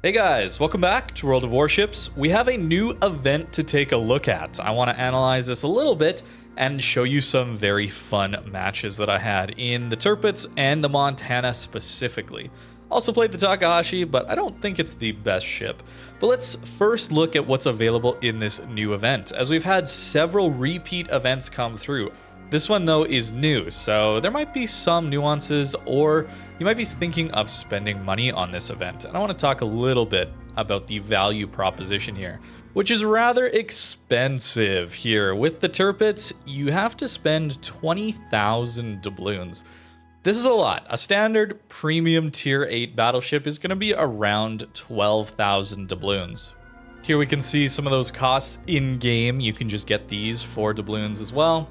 Hey guys, welcome back to World of Warships. We have a new event to take a look at. I want to analyze this a little bit and show you some very fun matches that I had in the Tirpitz and the Montana specifically. Also played the Takahashi, but I don't think it's the best ship. But let's first look at what's available in this new event, as we've had several repeat events come through. This one though is new, so there might be some nuances, or you might be thinking of spending money on this event. And I want to talk a little bit about the value proposition here, which is rather expensive here. With the Tirpitz, you have to spend 20,000 doubloons. This is a lot. A standard premium tier 8 battleship is going to be around 12,000 doubloons. Here we can see some of those costs in game. You can just get these for doubloons as well.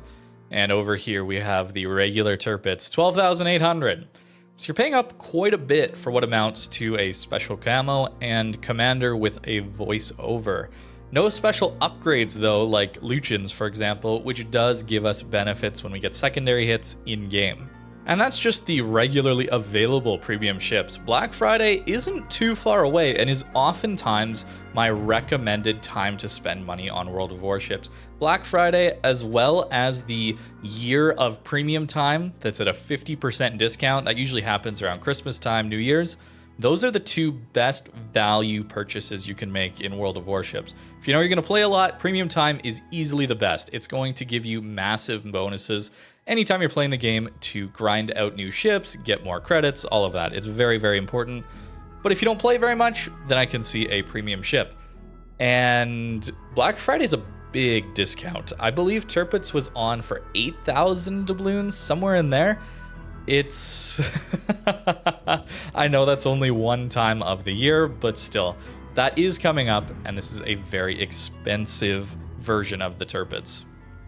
And over here we have the regular Tirpitz, 12,800. So you're paying up quite a bit for what amounts to a special camo and commander with a voiceover. No special upgrades though, like Lucian's for example, which does give us benefits when we get secondary hits in game. And that's just the regularly available premium ships. Black Friday isn't too far away and is oftentimes my recommended time to spend money on World of Warships. Black Friday, as well as the year of premium time that's at a 50% discount, that usually happens around Christmas time, New Year's. Those are the two best value purchases you can make in World of Warships. If you know you're going to play a lot, premium time is easily the best. It's going to give you massive bonuses anytime you're playing the game to grind out new ships, get more credits, all of that. It's very, very important. But if you don't play very much, then I can see a premium ship. And Black Friday is a big discount. I believe Tirpitz was on for 8,000 doubloons, somewhere in there. It's... I know that's only one time of the year, but still, that is coming up, and this is a very expensive version of the Tirpitz.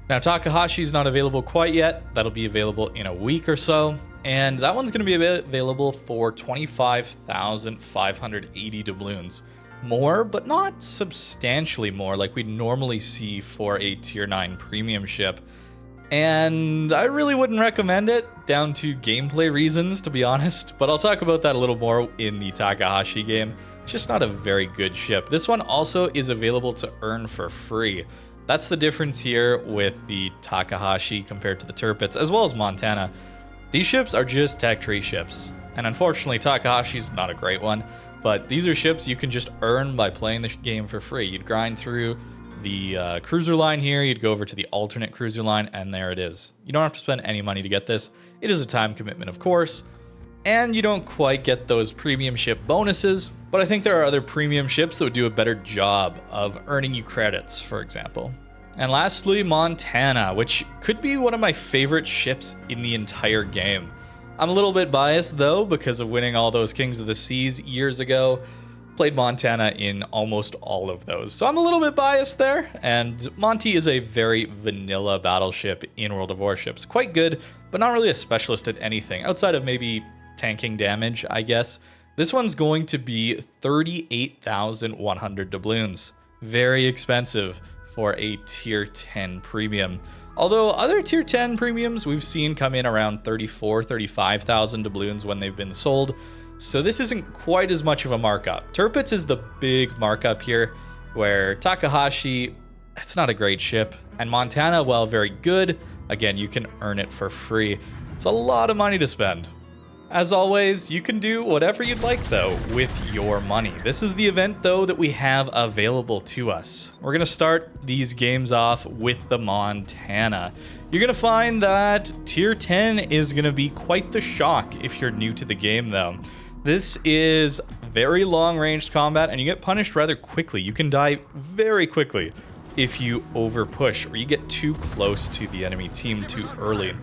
Now, Takahashi's not available quite yet. That'll be available in a week or so. And that one's going to be available for 25,580 doubloons. More, but not substantially more like we'd normally see for a tier 9 premium ship. And I really wouldn't recommend it, down to gameplay reasons, to be honest. But I'll talk about that a little more in the Takahashi game. It's just not a very good ship. This one also is available to earn for free. That's the difference here with the Takahashi compared to the Tirpitz, as well as Montana. These ships are just tech tree ships, and unfortunately Takahashi's not a great one, but these are ships you can just earn by playing the game for free. You'd grind through the cruiser line here, you'd go over to the alternate cruiser line, and there it is. You don't have to spend any money to get this. It is a time commitment, of course, and you don't quite get those premium ship bonuses, but I think there are other premium ships that would do a better job of earning you credits, for example. And lastly, Montana, which could be one of my favorite ships in the entire game. I'm a little bit biased though, because of winning all those Kings of the Seas years ago. Played Montana in almost all of those, so I'm a little bit biased there. And Monty is a very vanilla battleship in World of Warships. Quite good, but not really a specialist at anything, outside of maybe tanking damage, I guess. This one's going to be 38,100 doubloons. Very expensive for a tier 10 premium. Although other tier 10 premiums we've seen come in around 34,000, 35,000 doubloons when they've been sold. So this isn't quite as much of a markup. Tirpitz is the big markup here, where Takahashi, it's not a great ship. And Montana, while very good, again, you can earn it for free. It's a lot of money to spend. As always, you can do whatever you'd like though with your money. This is the event though that we have available to us. We're gonna start these games off with the Montana. You're gonna find that tier 10 is gonna be quite the shock if you're new to the game though. This is very long range combat and you get punished rather quickly. You can die very quickly if you over push or you get too close to the enemy team too early.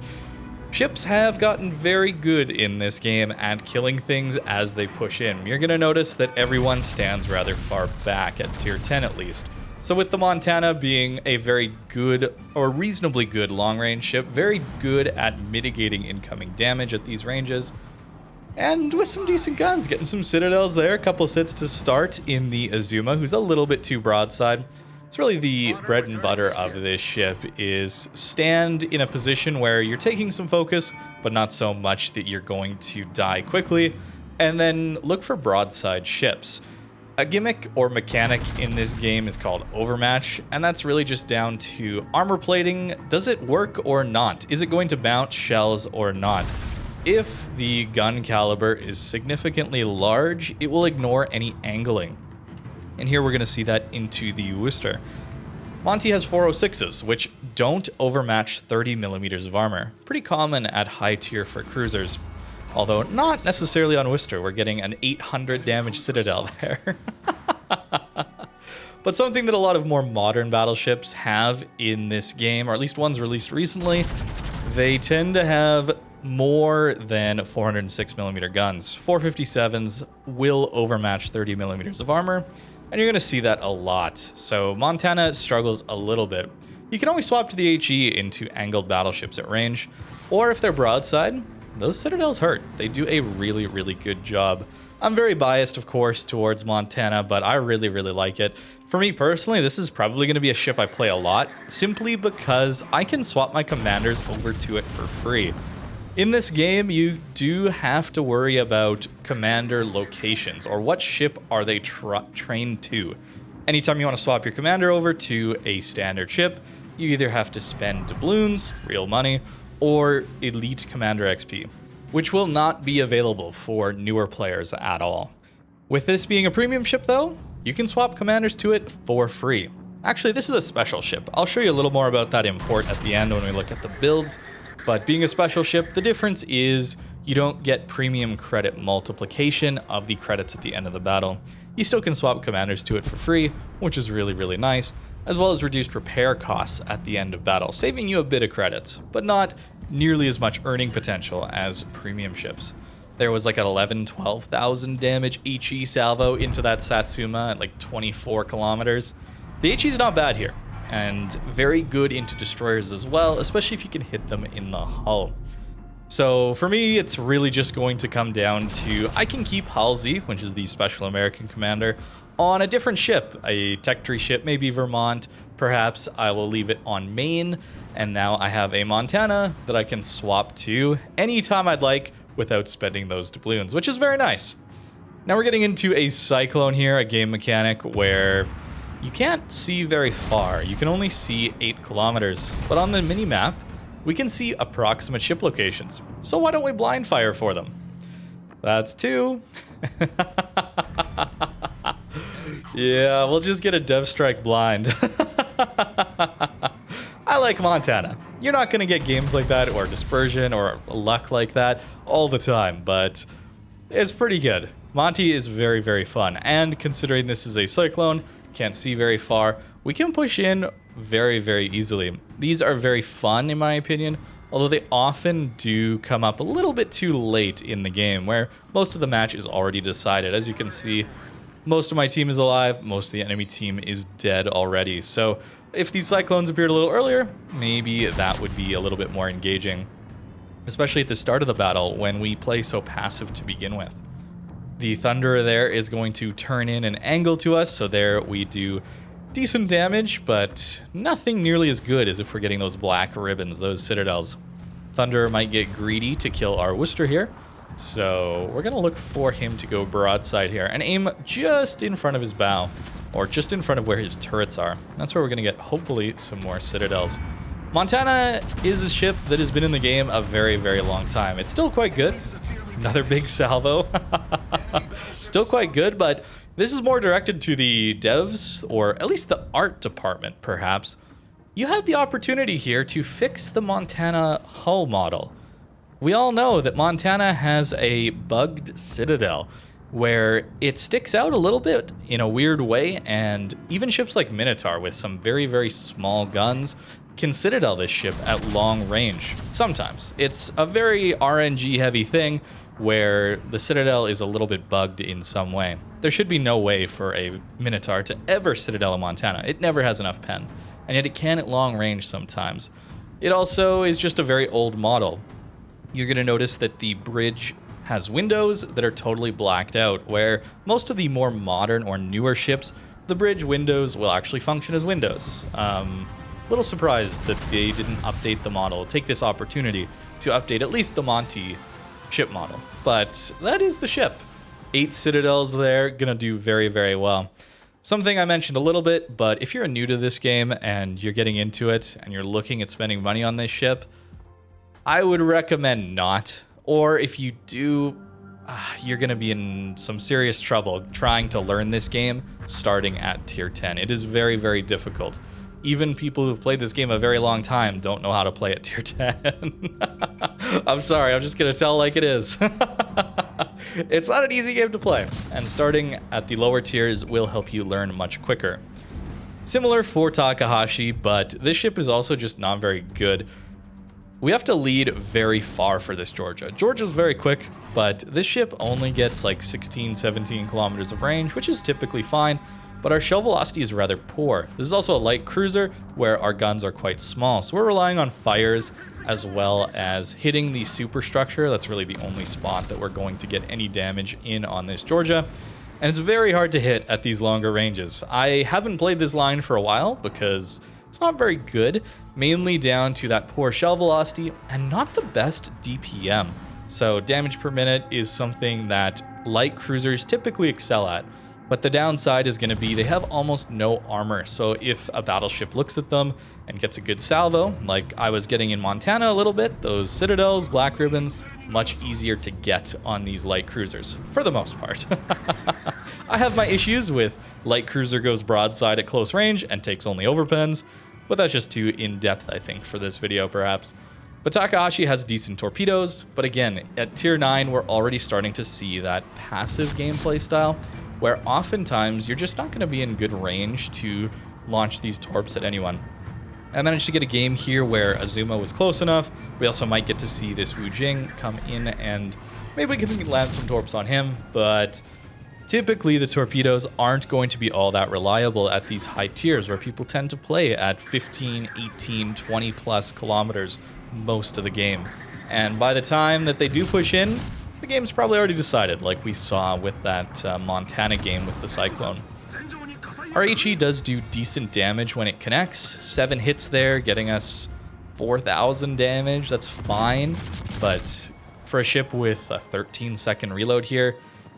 Ships have gotten very good in this game at killing things as they push in. You're going to notice that everyone stands rather far back, at tier 10 at least. So with the Montana being a very good, or reasonably good long-range ship, very good at mitigating incoming damage at these ranges, and with some decent guns, getting some Citadels there, a couple sits to start in the Azuma, who's a little bit too broadside. It's really the bread and butter of this ship, is stand in a position where you're taking some focus, but not so much that you're going to die quickly, and then look for broadside ships. A gimmick or mechanic in this game is called overmatch, and that's really just down to armor plating. Does it work or not? Is it going to bounce shells or not? If the gun caliber is significantly large, it will ignore any angling. And here we're going to see that into the Worcester. Monty has 406s, which don't overmatch 30 millimeters of armor. Pretty common at high tier for cruisers. Although not necessarily on Worcester, we're getting an 800 damage Citadel there. But something that a lot of more modern battleships have in this game, or at least ones released recently, they tend to have more than 406mm guns. 457s will overmatch 30 millimeters of armor, and you're going to see that a lot. So Montana struggles a little bit. You can always swap to the HE into angled battleships at range, or if they're broadside, those Citadels hurt. They do a really, really good job. I'm very biased, of course, towards Montana, but I really, really like it. For me personally, this is probably going to be a ship I play a lot, simply because I can swap my commanders over to it for free. In this game, you do have to worry about commander locations, or what ship are they trained to. Anytime you want to swap your commander over to a standard ship, you either have to spend doubloons, real money, or elite commander XP, which will not be available for newer players at all. With this being a premium ship though, you can swap commanders to it for free. Actually, this is a special ship. I'll show you a little more about that import at the end when we look at the builds, but being a special ship, the difference is you don't get premium credit multiplication of the credits at the end of the battle. You still can swap commanders to it for free, which is really, really nice, as well as reduced repair costs at the end of battle, saving you a bit of credits, but not nearly as much earning potential as premium ships. There was like an 12,000 damage HE salvo into that Satsuma at like 24 kilometers. The HE is not bad here, and very good into destroyers as well, especially if you can hit them in the hull. So for me, it's really just going to come down to, I can keep Halsey, which is the Special American Commander, on a different ship, a tech tree ship, maybe Vermont. Perhaps I will leave it on Maine, and now I have a Montana that I can swap to anytime I'd like without spending those doubloons, which is very nice. Now we're getting into a Cyclone here, a game mechanic where you can't see very far. You can only see 8 kilometers, but on the mini-map, we can see approximate ship locations. So why don't we blind fire for them? That's 2. Yeah, we'll just get a Dev Strike blind. I like Montana. You're not going to get games like that or dispersion or luck like that all the time, but it's pretty good. Monty is very, very fun. And considering this is a Cyclone, can't see very far, we can push in very, very easily. These are very fun in my opinion, although they often do come up a little bit too late in the game where most of the match is already decided. As you can see, most of my team is alive, most of the enemy team is dead already. So if these Cyclones appeared a little earlier, maybe that would be a little bit more engaging, especially at the start of the battle when we play so passive to begin with. The Thunderer there is going to turn in an angle to us, so there we do decent damage, but nothing nearly as good as if we're getting those black ribbons, those Citadels. Thunderer might get greedy to kill our Worcester here, so we're going to look for him to go broadside here and aim just in front of his bow, or just in front of where his turrets are. That's where we're going to get, hopefully, some more Citadels. Montana is a ship that has been in the game a very, very long time. It's still quite good. Another big salvo. Still quite good, but this is more directed to the devs, or at least the art department, perhaps. You had the opportunity here to fix the Montana hull model. We all know that Montana has a bugged Citadel, where it sticks out a little bit in a weird way, and even ships like Minotaur with some very, very small guns can Citadel this ship at long range. Sometimes. It's a very RNG heavy thing where the Citadel is a little bit bugged in some way. There should be no way for a Minotaur to ever Citadel a Montana. It never has enough pen, and yet it can at long range sometimes. It also is just a very old model. You're going to notice that the bridge has windows that are totally blacked out, where most of the more modern or newer ships, the bridge windows will actually function as windows. Little surprised that they didn't update the model, take this opportunity to update at least the Monty ship model. But that is the ship. 8 Citadels there, gonna do very, very well. Something I mentioned a little bit, but if you're new to this game and you're getting into it and you're looking at spending money on this ship, I would recommend not. Or if you do, you're going to be in some serious trouble trying to learn this game starting at tier 10. It is very, very difficult. Even people who've played this game a very long time don't know how to play at tier 10. I'm sorry, I'm just going to tell like it is. It's not an easy game to play, and starting at the lower tiers will help you learn much quicker. Similar for Takahashi, but this ship is also just not very good. We have to lead very far for this Georgia. Georgia's very quick, but this ship only gets like 16, 17 kilometers of range, which is typically fine, but our shell velocity is rather poor. This is also a light cruiser where our guns are quite small, so we're relying on fires as well as hitting the superstructure. That's really the only spot that we're going to get any damage in on this Georgia. And it's very hard to hit at these longer ranges. I haven't played this line for a while because it's not very good, mainly down to that poor shell velocity and not the best DPM. So damage per minute is something that light cruisers typically excel at. But the downside is going to be they have almost no armor. So if a battleship looks at them and gets a good salvo, like I was getting in Montana a little bit, those Citadels, Black Ribbons, much easier to get on these light cruisers, for the most part. I have my issues with light cruiser goes broadside at close range and takes only overpens, but that's just too in-depth, I think, for this video, perhaps. But Takahashi has decent torpedoes, but again, at tier 9, we're already starting to see that passive gameplay style, where oftentimes you're just not going to be in good range to launch these torps at anyone. I managed to get a game here where Azuma was close enough. We also might get to see this Wu Jing come in and maybe we can land some torps on him, but typically the torpedoes aren't going to be all that reliable at these high tiers where people tend to play at 15, 18, 20 plus kilometers most of the game. And by the time that they do push in, the game's probably already decided, like we saw with that Montana game with the Cyclone. Our HE does do decent damage when it connects. 7 hits there, getting us 4,000 damage. That's fine, but for a ship with a 13-second reload here,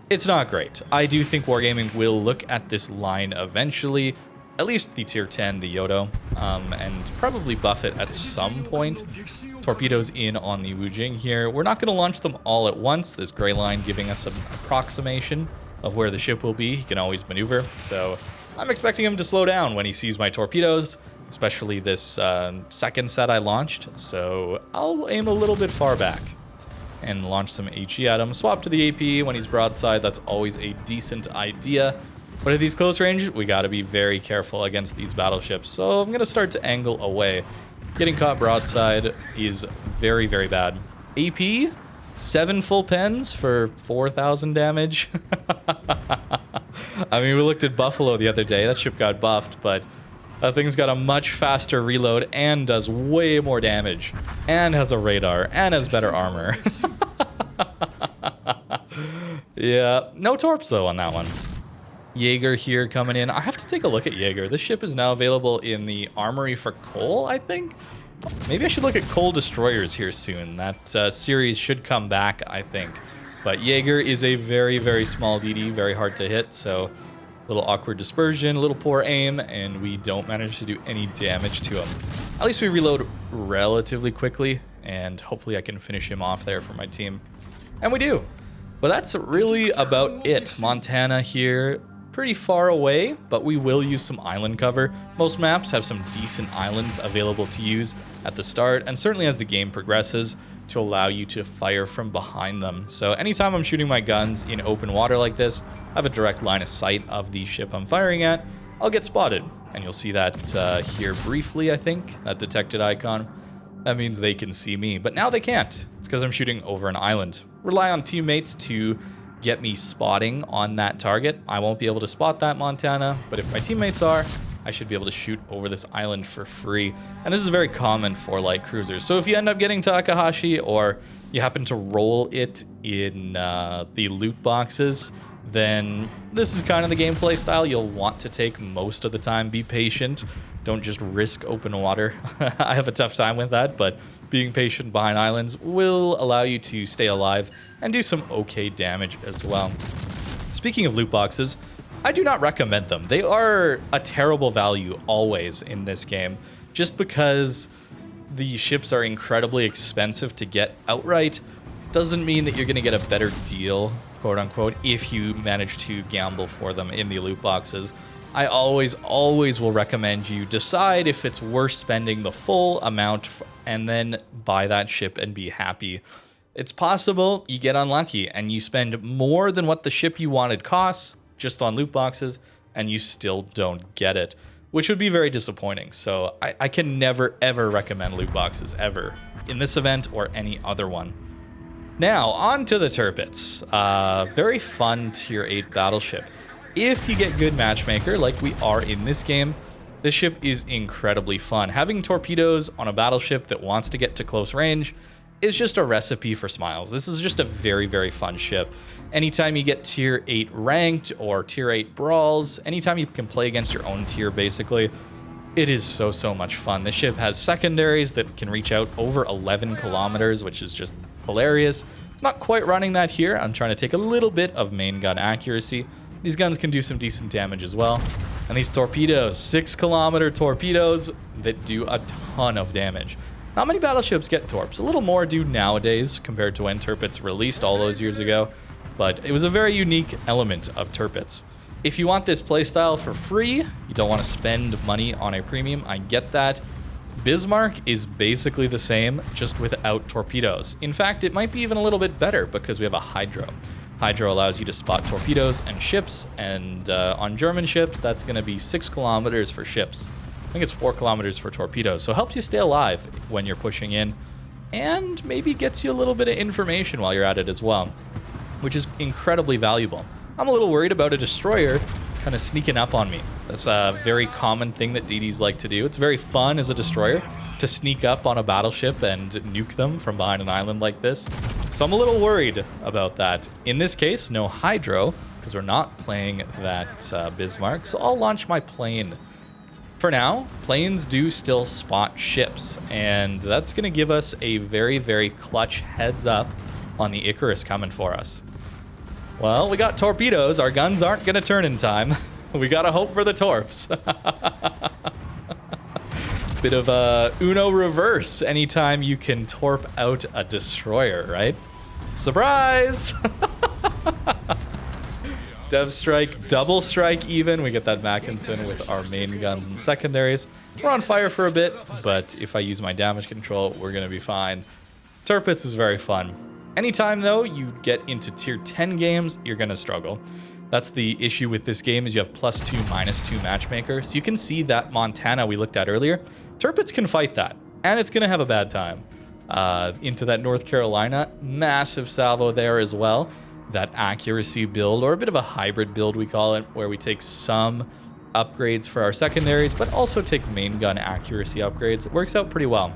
it's not great. I do think Wargaming will look at this line eventually, at least the tier 10, the Yodo, and probably buff it at some point. Torpedoes in on the Wu Jing here. We're not going to launch them all at once. This gray line giving us an approximation of where the ship will be. He can always maneuver, so I'm expecting him to slow down when he sees my torpedoes, especially this second set I launched, so I'll aim a little bit far back and launch some HE at him. Swap to the AP when he's broadside. That's always a decent idea. But at these close range, we got to be very careful against these battleships. So I'm going to start to angle away. Getting caught broadside is very, very bad. AP, 7 full pens for 4,000 damage. I mean, we looked at Buffalo the other day. That ship got buffed, but that thing's got a much faster reload and does way more damage and has a radar and has better armor. Yeah, no torps though on that one. Jaeger here coming in. I have to take a look at Jaeger. This ship is now available in the armory for coal, I think. Maybe I should look at coal destroyers here soon. That series should come back, I think. But Jaeger is a very, very small DD, very hard to hit, so a little awkward dispersion, a little poor aim, and we don't manage to do any damage to him. At least we reload relatively quickly, and hopefully I can finish him off there for my team. And we do. But that's really about it. Montana here, pretty far away, but we will use some island cover. Most maps have some decent islands available to use at the start, and certainly as the game progresses, to allow you to fire from behind them. So anytime I'm shooting my guns in open water like this, I have a direct line of sight of the ship I'm firing at, I'll get spotted. And you'll see that here briefly, I think, that detected icon. That means they can see me, but now they can't. It's because I'm shooting over an island. Rely on teammates to get me spotting on that target. I won't be able to spot that Montana, but if my teammates are, I should be able to shoot over this island for free. And this is very common for light cruisers. So if you end up getting Takahashi or you happen to roll it in the loot boxes, then this is kind of the gameplay style you'll want to take most of the time. Be patient. Don't just risk open water. I have a tough time with that, but being patient behind islands will allow you to stay alive and do some okay damage as well. Speaking of loot boxes, I do not recommend them. They are a terrible value always in this game, just because the ships are incredibly expensive to get outright. Doesn't mean that you're going to get a better deal, quote unquote, if you manage to gamble for them in the loot boxes. I always will recommend you decide if it's worth spending the full amount and then buy that ship and be happy. It's possible you get unlucky and you spend more than what the ship you wanted costs just on loot boxes and you still don't get it, which would be very disappointing. So I can never ever recommend loot boxes ever in this event or any other one. Now on to the Tirpitz. Very fun tier 8 battleship. If you get good matchmaker like we are in this game, this ship is incredibly fun. Having torpedoes on a battleship that wants to get to close range is just a recipe for smiles. This is just a very, very fun ship. Anytime you get tier 8 ranked or tier 8 brawls, anytime you can play against your own tier basically, it is so much fun. This ship has secondaries that can reach out over 11 kilometers, which is just hilarious. Not quite running that here. I'm trying to take a little bit of main gun accuracy. These guns can do some decent damage as well. And these torpedoes, 6-kilometer torpedoes that do a ton of damage. Not many battleships get Torps. A little more do nowadays compared to when Tirpitz released all those years ago. But it was a very unique element of Tirpitz. If you want this playstyle for free, you don't want to spend money on a premium, I get that. Bismarck is basically the same, just without torpedoes. In fact, it might be even a little bit better because we have a Hydro. Hydro allows you to spot torpedoes and ships, and on German ships, that's going to be 6 kilometers for ships. I think it's 4 kilometers for torpedoes, so it helps you stay alive when you're pushing in, and maybe gets you a little bit of information while you're at it as well, which is incredibly valuable. I'm a little worried about a destroyer kind of sneaking up on me. That's a very common thing that DDs like to do. It's very fun as a destroyer to sneak up on a battleship and nuke them from behind an island like this. So I'm a little worried about that. In this case, no Hydro, because we're not playing that Bismarck, so I'll launch my plane. For now, planes do still spot ships, and that's going to give us a very, very clutch heads up on the Icarus coming for us. Well, we got torpedoes. Our guns aren't going to turn in time. We got to hope for the Torps. Bit of a Uno reverse anytime you can torp out a destroyer, right? Surprise! Dev strike, double strike even. We get that Mackinson with our main guns and secondaries. We're on fire for a bit, but if I use my damage control, we're going to be fine. Tirpitz is very fun. Anytime, though, you get into tier 10 games, you're going to struggle. That's the issue with this game, is you have +2, -2 matchmaker. So you can see that Montana we looked at earlier. Tirpitz can fight that, and it's going to have a bad time. Into that North Carolina, massive salvo there as well. That accuracy build, or a bit of a hybrid build we call it, where we take some upgrades for our secondaries, but also take main gun accuracy upgrades. It works out pretty well.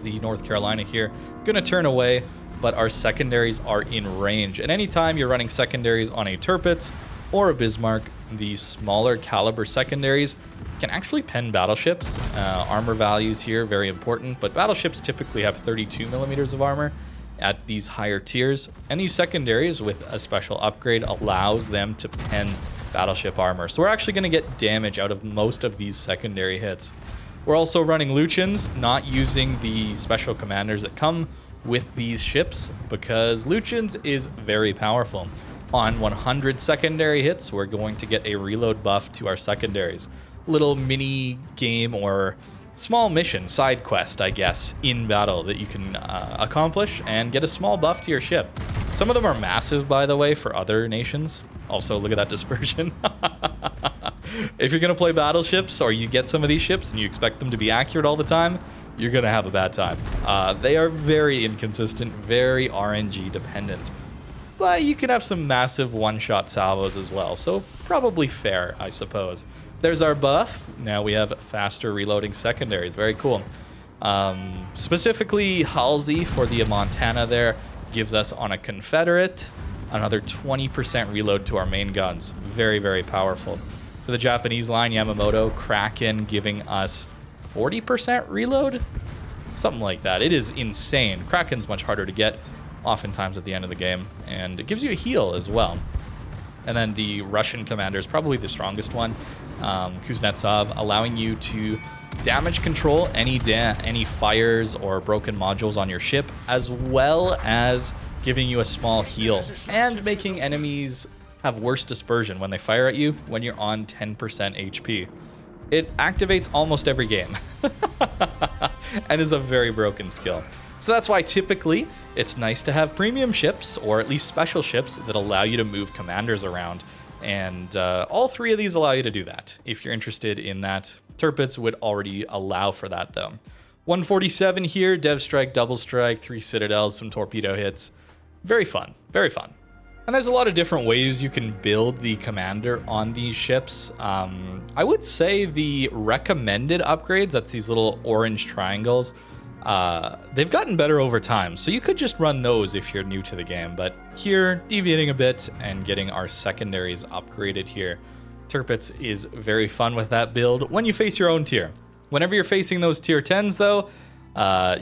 The North Carolina here, going to turn away, but our secondaries are in range. And anytime you're running secondaries on a Tirpitz or a Bismarck, the smaller caliber secondaries can actually pen battleships. Armor values here, very important, but battleships typically have 32 millimeters of armor at these higher tiers, and these secondaries with a special upgrade allows them to pen battleship armor. So we're actually going to get damage out of most of these secondary hits. We're also running Lucians, not using the special commanders that come with these ships, because Lucians is very powerful. On 100 secondary hits, we're going to get a reload buff to our secondaries. Little mini game or small mission, side quest, I guess, in battle that you can accomplish and get a small buff to your ship. Some of them are massive, by the way, for other nations. Also, look at that dispersion. If you're going to play battleships or you get some of these ships and you expect them to be accurate all the time, you're going to have a bad time. They are very inconsistent, very RNG dependent. But you can have some massive one-shot salvos as well, so probably fair, I suppose. There's our buff. Now we have faster reloading secondaries. Very cool. Specifically, Halsey for the Montana there gives us on a Confederate another 20% reload to our main guns. Very, very powerful. For the Japanese line, Yamamoto, Kraken giving us 40% reload? Something like that. It is insane. Kraken's much harder to get, oftentimes at the end of the game, and it gives you a heal as well. And then the Russian commander is probably the strongest one, Kuznetsov, allowing you to damage control any fires or broken modules on your ship, as well as giving you a small heal and making enemies have worse dispersion when they fire at you when you're on 10% HP. It activates almost every game and is a very broken skill. So that's why typically it's nice to have premium ships, or at least special ships, that allow you to move commanders around. And all three of these allow you to do that. If you're interested in that, Tirpitz would already allow for that though. 147 here, Dev Strike, Double Strike, 3 Citadels, some torpedo hits. Very fun, very fun. And there's a lot of different ways you can build the commander on these ships. I would say the recommended upgrades, that's these little orange triangles, they've gotten better over time. So you could just run those if you're new to the game. But here, deviating a bit and getting our secondaries upgraded here. Tirpitz is very fun with that build when you face your own tier. Whenever you're facing those tier 10s though,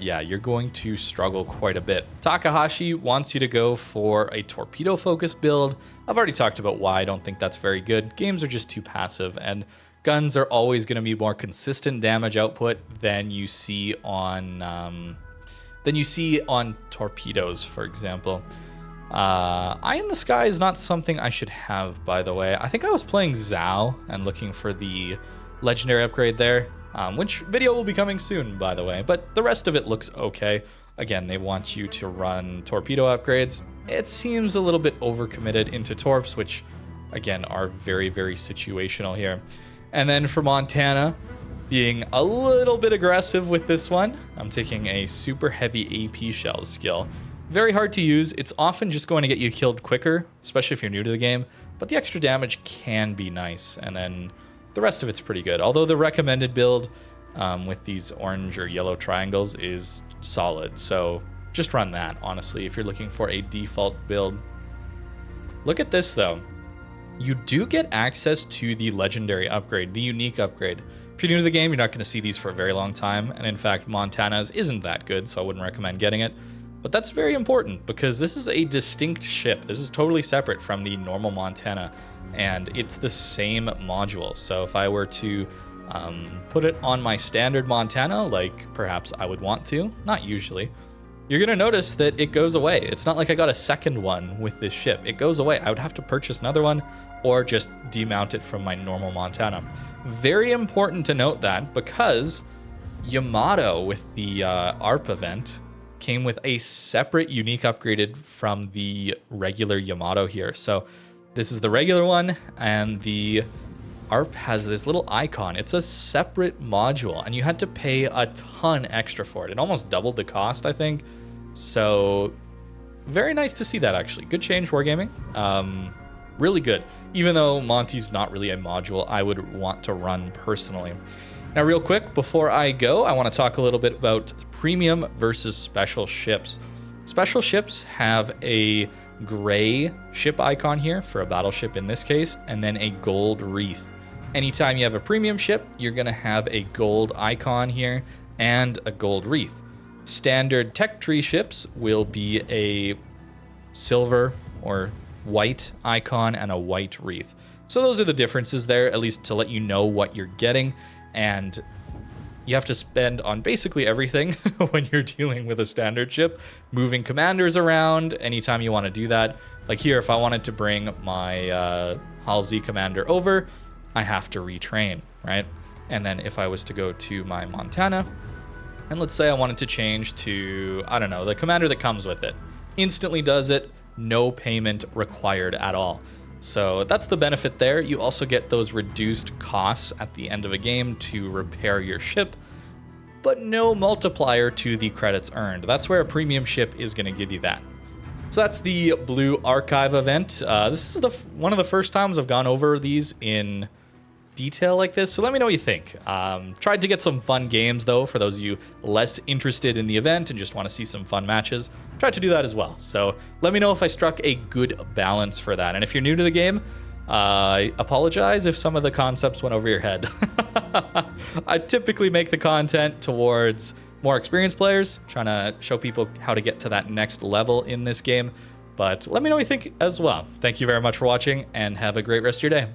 yeah, you're going to struggle quite a bit. Takahashi wants you to go for a torpedo-focused build. I've already talked about why I don't think that's very good. Games are just too passive, and guns are always going to be more consistent damage output than you see on torpedoes, for example. Eye in the Sky is not something I should have, by the way. I think I was playing Zhao and looking for the legendary upgrade there. Which video will be coming soon, by the way, but the rest of it looks okay. Again, they want you to run torpedo upgrades. It seems a little bit overcommitted into Torps, which, again, are very, very situational here. And then for Montana, being a little bit aggressive with this one, I'm taking a super heavy AP shells skill. Very hard to use. It's often just going to get you killed quicker, especially if you're new to the game, but the extra damage can be nice, and then the rest of it's pretty good. Although the recommended build with these orange or yellow triangles is solid. So just run that, honestly, if you're looking for a default build. Look at this, though. You do get access to the legendary upgrade, the unique upgrade. If you're new to the game, you're not going to see these for a very long time. And in fact, Montana's isn't that good, so I wouldn't recommend getting it. But that's very important because this is a distinct ship. This is totally separate from the normal Montana, and it's the same module. So if I were to put it on my standard Montana, like perhaps I would want to, not usually, you're going to notice that it goes away. It's not like I got a second one with this ship. It goes away. I would have to purchase another one or just demount it from my normal Montana. Very important to note that because Yamato with the ARP event came with a separate unique upgraded from the regular Yamato here. So this is the regular one, and the ARP has this little icon. It's a separate module, and you had to pay a ton extra for it. It almost doubled the cost, I think. So very nice to see that, actually. Good change, Wargaming. Really good. Even though Monty's not really a module I would want to run personally. Now, real quick, before I go, I want to talk a little bit about premium versus special ships. Special ships have a gray ship icon here for a battleship in this case, and then a gold wreath. Anytime you have a premium ship, you're going to have a gold icon here and a gold wreath. Standard tech tree ships will be a silver or white icon and a white wreath. So those are the differences there, at least to let you know what you're getting. And you have to spend on basically everything when you're dealing with a standard ship, moving commanders around anytime you want to do that. Like here, if I wanted to bring my Halsey commander over, I have to retrain, right? And then if I was to go to my Montana, and let's say I wanted to change to, I don't know, the commander that comes with it, instantly does it, no payment required at all. So that's the benefit there. You also get those reduced costs at the end of a game to repair your ship, but no multiplier to the credits earned. That's where a premium ship is going to give you that. So that's the Blue Archive event. This is one of the first times I've gone over these in detail like this, so let me know what you think. Tried to get some fun games though for those of you less interested in the event and just want to see some fun matches. Tried to do that as well, so let me know if I struck a good balance for that. And if you're new to the game, I apologize if some of the concepts went over your head. I typically make the content towards more experienced players, trying to show people how to get to that next level in this game. But let me know what you think as well. Thank you very much for watching, and have a great rest of your day.